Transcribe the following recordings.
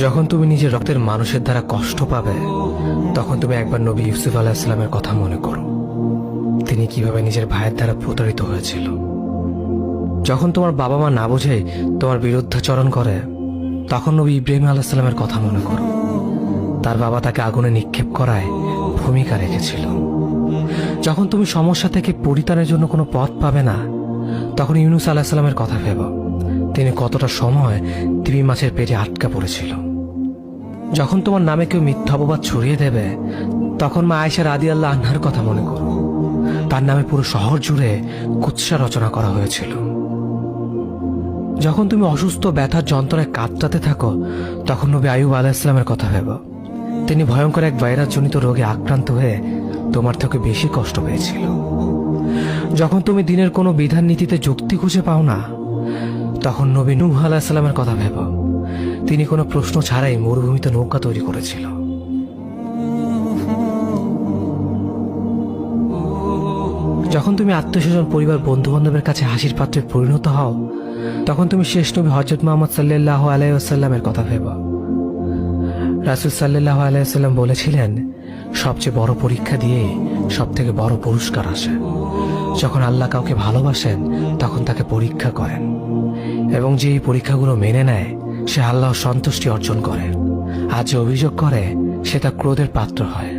যখন তুমি নিজের রক্তের মানুষের দ্বারা কষ্ট পাবে, তখন তুমি একবার নবী ইউসুফ আলাইহিস সালামের কথা মনে করো। তিনি কিভাবে নিজের ভাইয়ের দ্বারা প্রতারিত হয়েছিল। যখন তোমার বাবা মা না বুঝেই তোমার বিরুদ্ধাচরণ করে, তখন নবী ইব্রাহিম আলাইহিস সালামের কথা মনে করো। তার বাবা তাকে আগুনে নিক্ষেপ করায় ভূমিকা রেখেছিল। যখন তুমি সমস্যা থেকে পরিত্রাণের জন্য কোনো পথ পাবে না, তখন ইউনুস আলাইহিস সালামের কথা ভেবো। তিনি কতটা সময় তিমি মাছের পেটে আটকা পড়েছিল। যখন তোমার নামে কেউ মিথ্যা অপবাদ ছড়িয়ে দেবে, তখন মা আয়েশা রাদিয়াল্লাহু আনহার কথা মনে করো। তার নামে পুরো শহর জুড়ে কুৎসা রচনা করা হয়েছিল। যখন তুমি অসুস্থ ব্যথার যন্ত্রণায় কাতরাতে থাকো, তখন নবী আইয়ুব আলাইহিস সালামের কথা ভেবো। তিনি ভয়ঙ্কর এক ভাইরাসজনিত রোগে আক্রান্ত হয়ে তোমার থেকে বেশি কষ্ট পেয়েছিল। যখন তুমি দিনের কোনো বিধান নীতিতে যুক্তি খুঁজে পাও না, তখন নবী নূহ আলাইহিস সালামের কথা ভেবো। তিনি কোনো প্রশ্ন ছাড়াই মরুভূমিতে নৌকা তৈরি করেছিল। যখন তুমি আত্মীয়স্বজন, পরিবার, বন্ধু বান্ধবের কাছে হাসির পাত্রে পরিণত হও, তখন তুমি শেষ নবী হযরত মুহাম্মদ সাল্লাল্লাহু আলাইহি ওয়াসাল্লামের কথা ভেবো। রাসূল সাল্লাল্লাহু আলাইহি ওয়াসাল্লাম বলেছিলেন, সবচেয়ে বড় পরীক্ষা দিয়ে সবথেকে বড় পুরস্কার আসে। যখন আল্লাহ কাউকে ভালোবাসেন, তখন তাকে পরীক্ষা করেন, এবং যে এই পরীক্ষাগুলো মেনে নেয়, সে আল্লাহর সন্তুষ্টি অর্জন করে। আর যে অভিযোগ করে, সে তার ক্রোধের পাত্র হয়।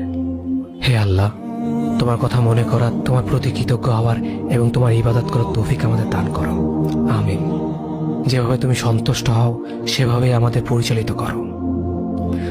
হে আল্লাহ, তোমার কথা মনে করা, তোমার প্রতি কৃতজ্ঞ হওয়ার এবং তোমার ইবাদত করার তৌফিক আমাদের দান করো। আমিন। যেভাবে তুমি সন্তুষ্ট হও, সেভাবেই আমাদের পরিচালিত করো।